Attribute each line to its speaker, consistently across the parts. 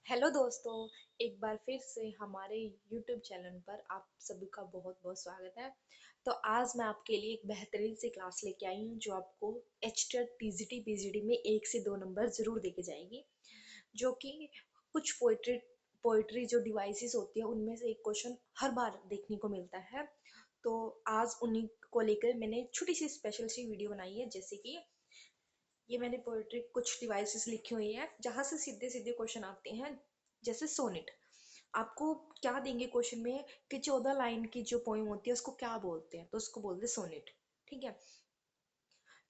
Speaker 1: Hello दोस्तों, एक बार फिर से हमारे YouTube चैनल पर आप सभी का बहुत बहुत स्वागत है। तो आज मैं आपके लिए एक बेहतरीन सी क्लास लेके आई हूँ जो आपको एचटेट टीजीटी पीजीटी में 1 से 2 नंबर जरूर देके जाएगी। जो कि कुछ पोइट्री जो डिवाइसेस होती है उनमें से एक क्वेश्चन हर बार देखने को मिलता है। तो आज उन्हीं को लेकर मैंने छोटी सी स्पेशल सी वीडियो बनाई है। जैसे कि ये मैंने पोएट्री कुछ डिवाइसेस लिखी हुई है जहां से सीधे सीधे क्वेश्चन आते हैं। जैसे सोनेट, आपको क्या देंगे क्वेश्चन में कि 14 लाइन की जो पोइम होती है उसको क्या बोलते हैं, तो उसको बोलते हैं सोनेट। ठीक है,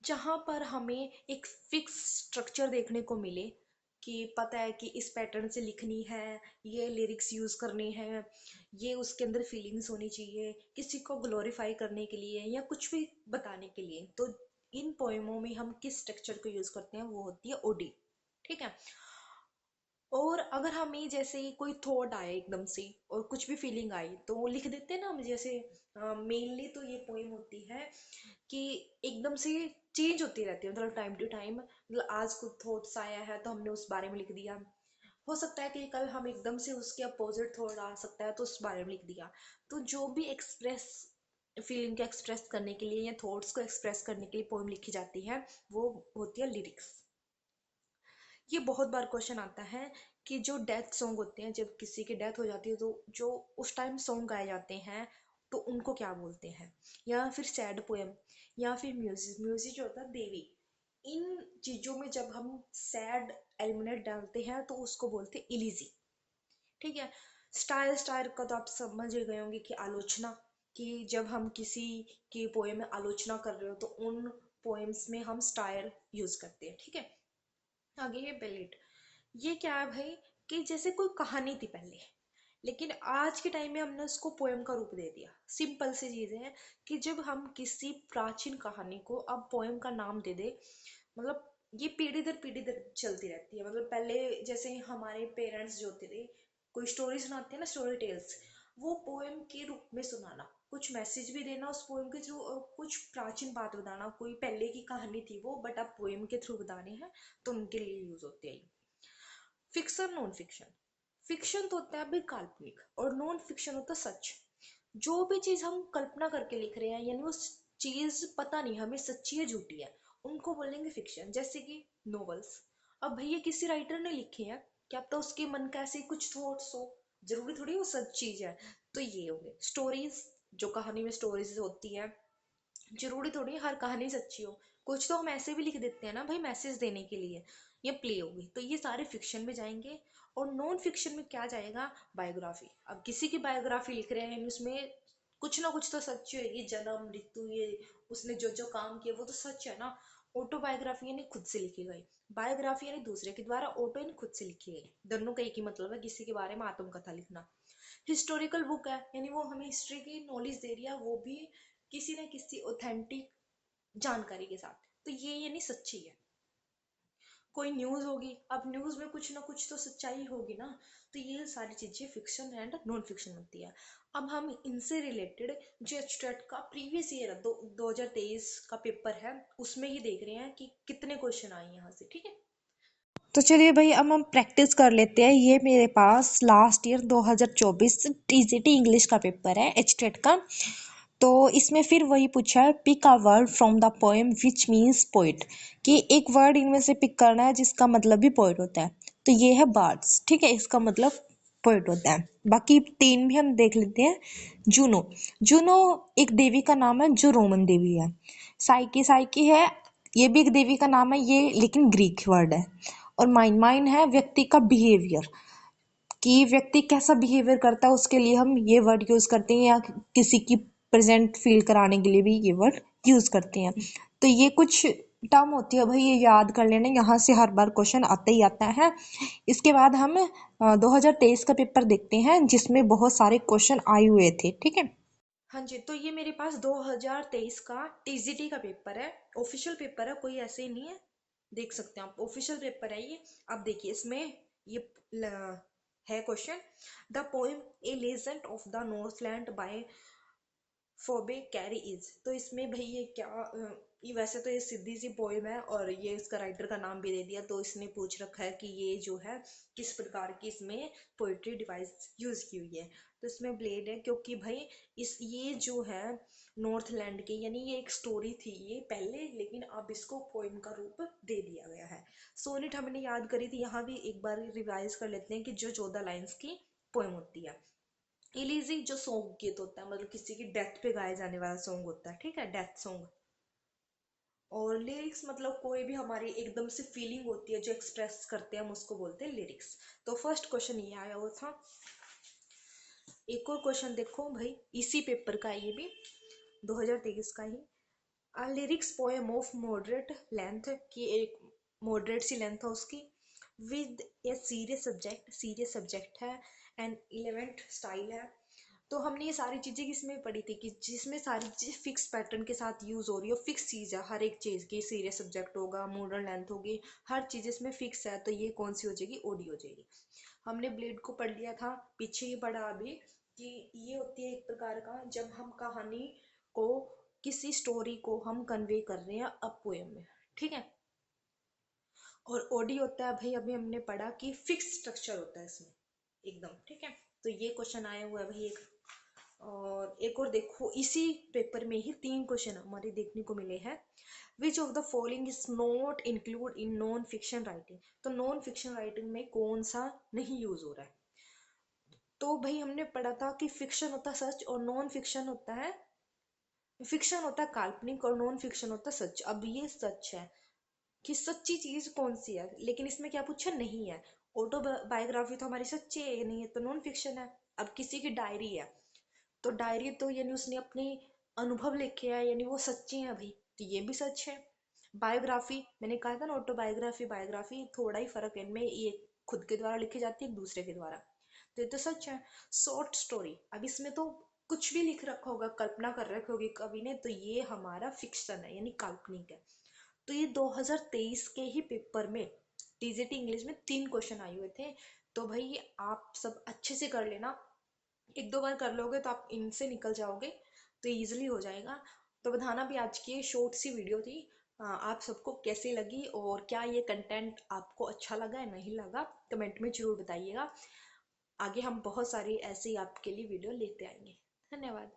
Speaker 1: जहां पर हमें एक फिक्स स्ट्रक्चर देखने को मिले कि पता है कि इस पैटर्न से लिखनी है, ये लिरिक्स यूज करनी है, ये उसके अंदर फीलिंग्स होनी चाहिए किसी को ग्लोरीफाई करने के लिए या कुछ भी बताने के लिए। तो इन पोएमों में हम किस स्ट्रक्चर को यूज करते हैं वो होती है ओडी। ठीक है, और अगर हमें जैसे कोई थॉट आए एकदम से और कुछ भी फीलिंग आई तो वो लिख देते हैं ना हम। जैसे मेनली तो ये पोएम होती है कि एकदम से चेंज होती रहती है, मतलब टाइम टू टाइम। मतलब आज कुछ थॉट्स आया है तो हमने उस बारे में लिख दिया, हो सकता है कि कल हम एकदम से उसके अपोजिट थॉट आ सकता है तो उस बारे में लिख दिया। तो जो भी एक्सप्रेस फीलिंग को एक्सप्रेस करने के लिए या थॉट्स को एक्सप्रेस करने के लिए पोएम लिखी जाती है वो होती है लिरिक्स। ये बहुत बार क्वेश्चन आता है कि जो डेथ सॉन्ग होते हैं, जब किसी की डेथ हो जाती है तो जो उस टाइम सॉन्ग गाए जाते हैं तो उनको क्या बोलते हैं। या फिर सैड पोएम या फिर म्यूजिक। म्यूजिक जो होता है देवी। इन चीजों में जब हम सैड एलिमेंट डालते हैं तो उसको बोलते हैं इलीजी। ठीक है, स्टाइल स्टाइल का तो आप समझ ही गए होंगे कि आलोचना, कि जब हम किसी की पोएम में आलोचना कर रहे हो तो उन पोएम्स में हम स्टाइल यूज करते हैं। ठीक है, आगे है बेलेट। ये क्या है भाई, कि जैसे कोई कहानी थी पहले, लेकिन आज के टाइम में हमने उसको पोएम का रूप दे दिया। सिंपल सी चीजें हैं कि जब हम किसी प्राचीन कहानी को अब पोएम का नाम दे दे, मतलब ये पीढ़ी दर चलती रहती है। मतलब पहले जैसे हमारे पेरेंट्स जो होते थे, कोई स्टोरी सुनाते हैं ना, स्टोरी टेल्स, वो पोएम के रूप में सुनाना, कुछ मैसेज भी देना उस पोएम के थ्रू, और कुछ प्राचीन बात बताना, कोई पहले की कहानी थी वो बट अब पोएम के थ्रू बताने हैं तो उनके लिए यूज होते हैं। Fiction, non fiction. फिक्शन तो होता है अभी काल्पनिक और नॉन फिक्शन होता है सच। जो भी चीज हम कल्पना करके लिख रहे हैं, यानी वो चीज पता नहीं हमें सच्ची है झूठी है, उनको बोलेंगे फिक्शन। जैसे कि नॉवेल्स, अब भैया किसी राइटर ने लिखे हैं, क्या पता उसके मन का ऐसे कुछ थॉट्स हो, जरूरी थोड़ी वो सच चीज है। तो ये हो गए स्टोरीज, जो कहानी में स्टोरीज होती है, जरूरी थोड़ी हर कहानी सच्ची हो। कुछ तो हम ऐसे भी लिख देते हैं ना भाई, मैसेज देने के लिए। ये प्ले होगी, तो ये सारे फिक्शन में जाएंगे। और नॉन फिक्शन में क्या जाएगा, बायोग्राफी। अब किसी की बायोग्राफी लिख रहे हैं, उसमें कुछ ना कुछ तो सच्ची होगी, जन्म मृत्यु, ये उसने जो जो काम किया वो तो सच है ना। ऑटोबायोग्राफी यानी खुद से लिखी गई, बायोग्राफी यानी दूसरे के द्वारा, ऑटो यानी खुद से लिखी गई। दोनों का एक ही मतलब है, किसी के बारे में आत्मकथा लिखना। हिस्टोरिकल बुक है, यानी वो हमें हिस्ट्री की नॉलेज दे रही है, वो भी किसी न किसी ऑथेंटिक जानकारी के साथ, तो ये यानी सच्ची है। कोई न्यूज होगी, अब न्यूज में कुछ ना कुछ तो सच्चाई होगी ना। तो ये सारी चीजें फिक्शन एंड नॉन फिक्शन होती है। अब हम इनसे रिलेटेड जो एचटेट का प्रीवियस ईयर 2023 का पेपर है उसमें ही देख रहे हैं कि कितने क्वेश्चन आए यहाँ से। ठीक है,
Speaker 2: तो चलिए भाई अब हम प्रैक्टिस कर लेते हैं। ये मेरे पास लास्ट ईयर 2024 टीजीटी इंग्लिश का पेपर है एचटेट का। तो इसमें फिर वही पूछा है, pick a word from the poem which means poet, कि एक वर्ड इनमें से पिक करना है जिसका मतलब भी पोइट होता है। तो ये है बर्ड्स, ठीक है, इसका मतलब पोइट होता है। बाकी तीन भी हम देख लेते हैं। जूनो, जूनो एक देवी का नाम है जो रोमन देवी है। साइकी, साइकी है, ये भी एक देवी का नाम है, ये लेकिन ग्रीक वर्ड है। और माइन, माइन है व्यक्ति का बिहेवियर, कि व्यक्ति कैसा बिहेवियर करता है उसके लिए हम ये वर्ड यूज करते हैं, या किसी की प्रेजेंट फील कराने के लिए भी ये वर्ड यूज करते हैं। तो ये कुछ टर्म होती है भाई, ये याद कर लेना, यहाँ से हर बार क्वेश्चन आता ही आता है। इसके बाद हम 2023 का पेपर देखते हैं जिसमें बहुत सारे क्वेश्चन आए हुए थे। ठीक है,
Speaker 1: हाँ जी, तो ये मेरे पास 2023 का टीजीटी का पेपर है। ऑफिशियल पेपर है, कोई ऐसे ही नहीं है, देख सकते हैं आप, ऑफिशियल पेपर है ये। अब देखिए इसमें ये है question, the poem a legend of the Northland by Phoebe Cary is. तो इसमें भाई ये क्या ये वैसे तो ये सीधी सी पोएम है और ये इसका राइटर का नाम भी दे दिया, तो इसने पूछ रखा है कि ये जो है किस प्रकार की इसमें पोइट्री डिवाइस यूज की हुई है। तो इसमें ब्लेड है क्योंकि भाई इस ये जो है नॉर्थलैंड के, यानी ये एक स्टोरी थी ये पहले, लेकिन अब इसको पोएम का रूप दे दिया गया है। सोनेट हमने याद करी थी, यहाँ भी एक बार रिवाइज कर लेते हैं कि जो 14 लाइन्स की पोएम होती है। इलीजी जो सॉन्ग गीत होता है, मतलब किसी की डेथ पे गाया जाने वाला सॉन्ग होता है, ठीक है, डेथ सॉन्ग। और लिरिक्स मतलब कोई भी हमारी एकदम से फीलिंग होती है जो एक्सप्रेस करते हैं, हम उसको बोलते हैं लिरिक्स। तो फर्स्ट क्वेश्चन ये आया हुआ था। एक और क्वेश्चन देखो भाई, इसी पेपर का है ये भी, 2023 का ही। A lyrics poem of moderate length, की एक मॉडरेट सी लेंथ है उसकी, with a serious subject, serious subject है, एंड इलेवेंट स्टाइल है। तो हमने ये सारी चीज़ें किसमें पढ़ी थी कि जिसमें सारी चीज़ फिक्स पैटर्न के साथ यूज़ हो रही हो, फिक्स चीज़ है हर एक चीज़ की, सीरियस सब्जेक्ट होगा, मॉडर्न लेंथ होगी, हर चीज़ इसमें फिक्स है, तो ये कौन सी हो जाएगी, ओडी हो जाएगी। हमने ब्लेड को पढ़ लिया था, पीछे ही पढ़ा अभी, कि ये होती है एक प्रकार का जब हम कहानी को, किसी स्टोरी को हम कन्वे कर रहे हैं अब पोएम में, ठीक है। और ओडी होता है भाई, अभी हमने पढ़ा कि फिक्स स्ट्रक्चर होता है इसमें एकदम, ठीक है। तो ये क्वेश्चन आया हुआ है भाई एक। और एक और देखो, इसी पेपर में ही 3 क्वेश्चन हमारे देखने को मिले हैं। Which of the following is not include in non fiction writing, तो नॉन फिक्शन राइटिंग में कौन सा नहीं यूज हो रहा है। तो भाई हमने पढ़ा था कि फिक्शन होता है सच, और नॉन फिक्शन होता है, फिक्शन होता है काल्पनिक, और नॉन फिक्शन होता है सच। अब ये सच है कि सच्ची चीज कौन सी है, लेकिन इसमें क्या पूछा, नहीं है। ऑटोबायोग्राफी तो हमारी सच्ची है, नहीं है तो नॉन फिक्शन है। अब किसी की डायरी है, तो डायरी तो यानी उसने अपने अनुभव लिखे हैं, यानी वो सच्चे हैं भाई, तो ये भी सच है। बायोग्राफी, मैंने कहा था ना, ऑटोबायोग्राफी बायोग्राफी थोड़ा ही फर्क है इनमें, ये खुद के द्वारा लिखी जाती है, एक दूसरे के द्वारा, तो ये तो सच है। शॉर्ट स्टोरी, अब इसमें तो कुछ भी लिख रखा होगा, कल्पना कर रखी होगी कवि ने, तो ये हमारा फिक्शन है, यानी काल्पनिक है। तो ये 2023 के ही पेपर में टीजीटी इंग्लिश में 3 क्वेश्चन आए हुए थे। तो भाई आप सब अच्छे से कर लेना, एक दो बार कर लोगे तो आप इनसे निकल जाओगे, तो इजीली हो जाएगा। तो बताना भी, आज की शॉर्ट सी वीडियो थी, आप सबको कैसी लगी, और क्या ये कंटेंट आपको अच्छा लगा या नहीं लगा, कमेंट में जरूर बताइएगा। आगे हम बहुत सारी ऐसी आपके लिए वीडियो लेते आएंगे। धन्यवाद।